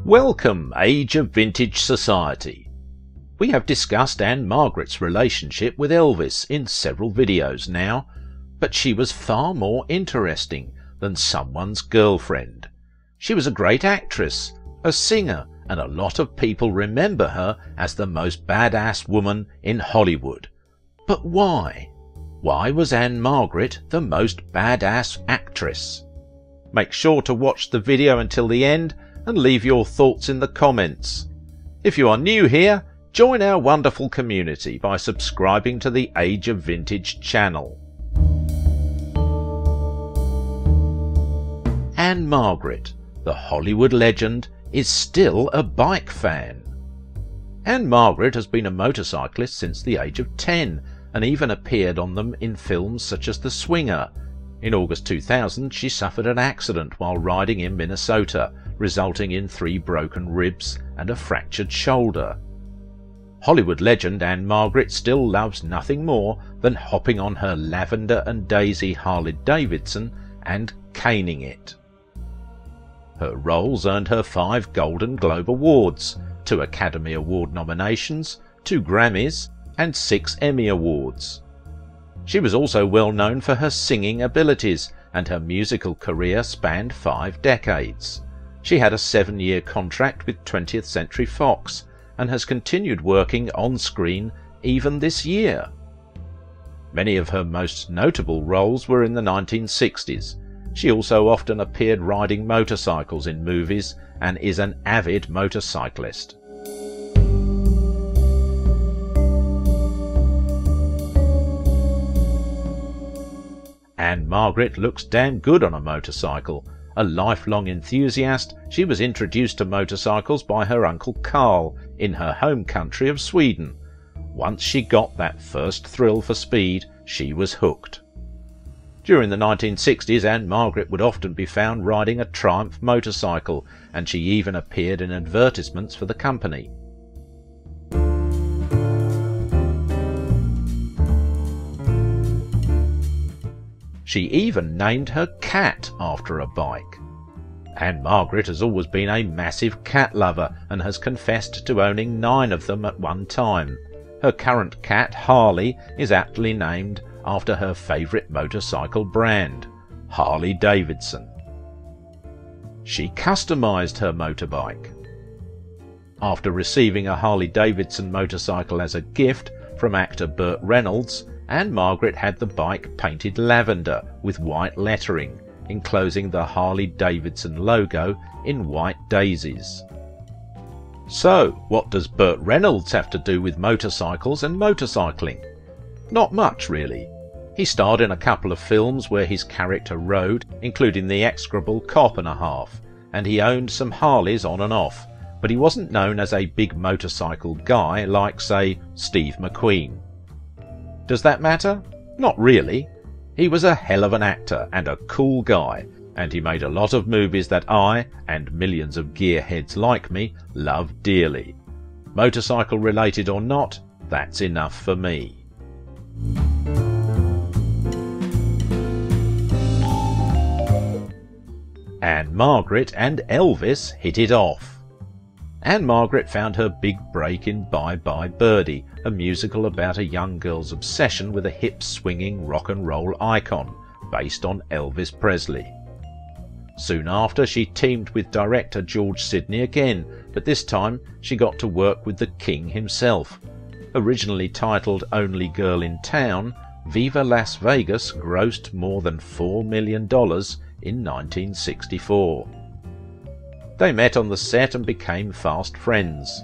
Welcome, Age of Vintage Society. We have discussed Ann-Margret's relationship with Elvis in several videos now, but she was far more interesting than someone's girlfriend. She was a great actress, a singer, and a lot of people remember her as the most badass woman in Hollywood. But why? Why was Ann-Margret the most badass actress? Make sure to watch the video until the end and leave your thoughts in the comments. If you are new here, join our wonderful community by subscribing to the Age of Vintage channel. Ann-Margret, the Hollywood legend, is still a bike fan. Ann-Margret has been a motorcyclist since the age of 10 and even appeared on them in films such as The Swinger. In August 2000 she suffered an accident while riding in Minnesota, resulting in 3 broken ribs and a fractured shoulder. Hollywood legend Ann-Margret still loves nothing more than hopping on her Lavender and Daisy Harley-Davidson and caning it. Her roles earned her 5 Golden Globe Awards, 2 Academy Award nominations, 2 Grammys, and 6 Emmy Awards. She was also well known for her singing abilities, and her musical career spanned 5 decades. She had a 7-year contract with 20th Century Fox, and has continued working on screen even this year. Many of her most notable roles were in the 1960s. She also often appeared riding motorcycles in movies and is an avid motorcyclist. Ann-Margret looks damn good on a motorcycle. A lifelong enthusiast, she was introduced to motorcycles by her Uncle Carl in her home country of Sweden. Once she got that first thrill for speed, she was hooked. During the 1960s, Ann-Margret would often be found riding a Triumph motorcycle, and she even appeared in advertisements for the company. She even named her cat after a bike. Ann-Margret has always been a massive cat lover and has confessed to owning 9 of them at one time. Her current cat, Harley, is aptly named after her favourite motorcycle brand, Harley-Davidson. She customised her motorbike. After receiving a Harley-Davidson motorcycle as a gift from actor Burt Reynolds, Ann-Margret had the bike painted lavender with white lettering, enclosing the Harley-Davidson logo in white daisies. So, what does Burt Reynolds have to do with motorcycles and motorcycling? Not much, really. He starred in a couple of films where his character rode, including The Execrable Cop and a Half, and he owned some Harleys on and off, but he wasn't known as a big motorcycle guy like, say, Steve McQueen. Does that matter? Not really. He was a hell of an actor and a cool guy, and he made a lot of movies that I, and millions of gearheads like me, love dearly. Motorcycle related or not, that's enough for me. Ann-Margret and Elvis hit it off. Ann-Margret found her big break in Bye Bye Birdie, a musical about a young girl's obsession with a hip-swinging rock and roll icon, based on Elvis Presley. Soon after, she teamed with director George Sidney again, but this time she got to work with the King himself. Originally titled Only Girl in Town, Viva Las Vegas grossed more than $4 million in 1964. They met on the set and became fast friends.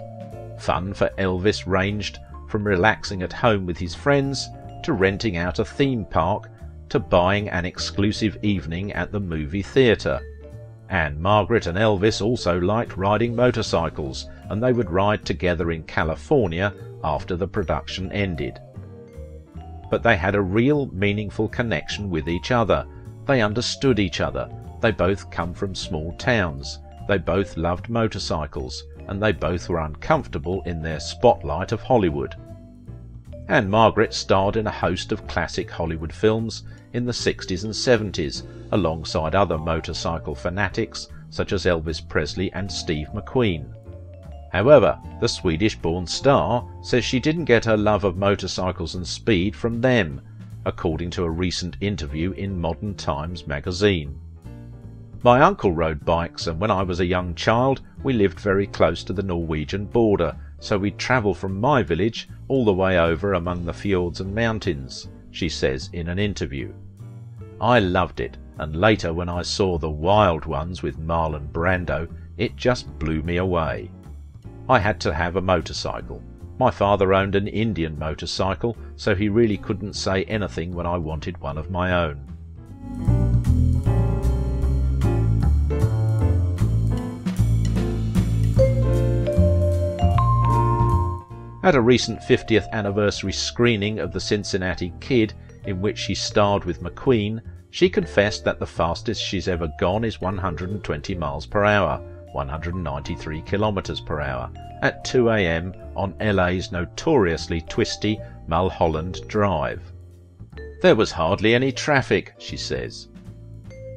Fun for Elvis ranged from relaxing at home with his friends, to renting out a theme park, to buying an exclusive evening at the movie theatre. Ann-Margret and Elvis also liked riding motorcycles, and they would ride together in California after the production ended. But they had a real meaningful connection with each other. They understood each other. They both come from small towns. They both loved motorcycles, and they both were uncomfortable in their spotlight of Hollywood. Ann-Margret starred in a host of classic Hollywood films in the 60s and 70s, alongside other motorcycle fanatics such as Elvis Presley and Steve McQueen. However, the Swedish-born star says she didn't get her love of motorcycles and speed from them, according to a recent interview in Modern Times magazine. My uncle rode bikes, and when I was a young child we lived very close to the Norwegian border, so we'd travel from my village all the way over among the fjords and mountains, she says in an interview. I loved it, and later when I saw the wild ones with Marlon Brando, it just blew me away. I had to have a motorcycle. My father owned an Indian motorcycle, so he really couldn't say anything when I wanted one of my own. At a recent 50th anniversary screening of The Cincinnati Kid, in which she starred with McQueen, she confessed that the fastest she's ever gone is 120 miles per hour, 193 kilometers per hour, at 2 a.m. on LA's notoriously twisty Mulholland Drive. There was hardly any traffic, she says.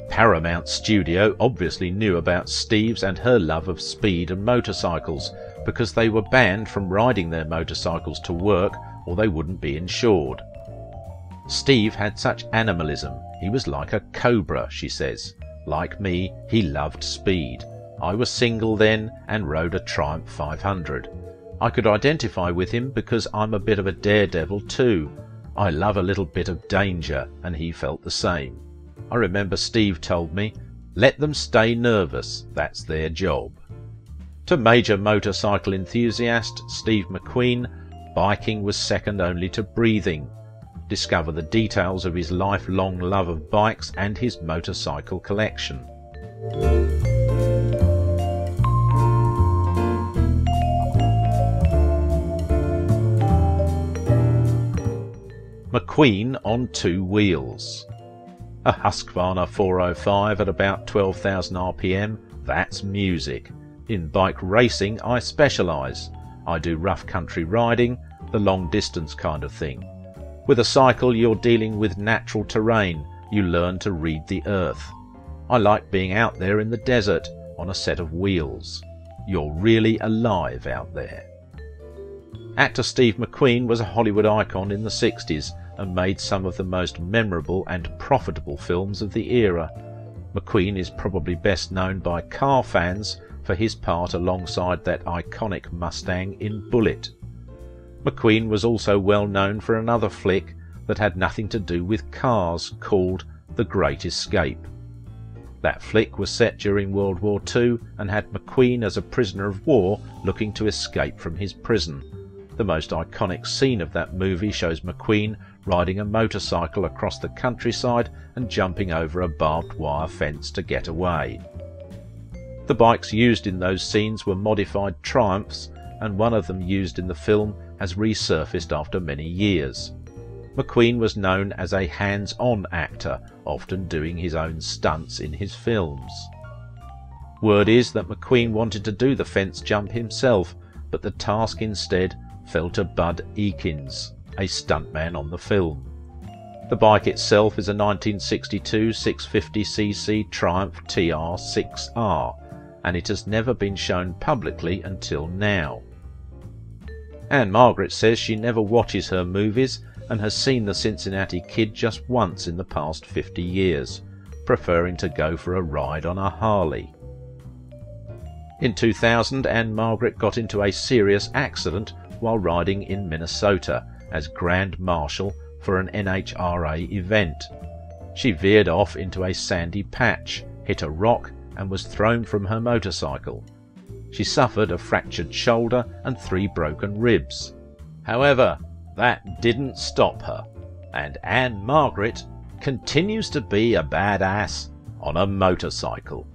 Paramount Studio obviously knew about Steve's and her love of speed and motorcycles, because they were banned from riding their motorcycles to work or they wouldn't be insured. Steve had such animalism. He was like a cobra, she says. Like me, he loved speed. I was single then and rode a Triumph 500. I could identify with him because I'm a bit of a daredevil too. I love a little bit of danger, and he felt the same. I remember Steve told me, "Let them stay nervous, that's their job." To major motorcycle enthusiast Steve McQueen, biking was second only to breathing. Discover the details of his lifelong love of bikes and his motorcycle collection. McQueen on two wheels. A Husqvarna 405 at about 12,000 RPM, that's music. In bike racing I specialise. I do rough country riding, the long distance kind of thing. With a cycle you're dealing with natural terrain, you learn to read the earth. I like being out there in the desert, on a set of wheels. You're really alive out there. Actor Steve McQueen was a Hollywood icon in the 60s and made some of the most memorable and profitable films of the era. McQueen is probably best known by car fans for his part alongside that iconic Mustang in Bullitt. McQueen was also well known for another flick that had nothing to do with cars called The Great Escape. That flick was set during World War II and had McQueen as a prisoner of war looking to escape from his prison. The most iconic scene of that movie shows McQueen riding a motorcycle across the countryside and jumping over a barbed wire fence to get away. The bikes used in those scenes were modified Triumphs, and one of them used in the film has resurfaced after many years. McQueen was known as a hands-on actor, often doing his own stunts in his films. Word is that McQueen wanted to do the fence jump himself, but the task instead fell to Bud Ekins, a stuntman on the film. The bike itself is a 1962 650cc Triumph TR6R, and it has never been shown publicly until now. Ann-Margret says she never watches her movies and has seen The Cincinnati Kid just once in the past 50 years, preferring to go for a ride on a Harley. In 2000, Ann-Margret got into a serious accident while riding in Minnesota as Grand Marshal for an NHRA event. She veered off into a sandy patch, hit a rock, and was thrown from her motorcycle. She suffered a fractured shoulder and 3 broken ribs. However, that didn't stop her, and Ann-Margret continues to be a badass on a motorcycle.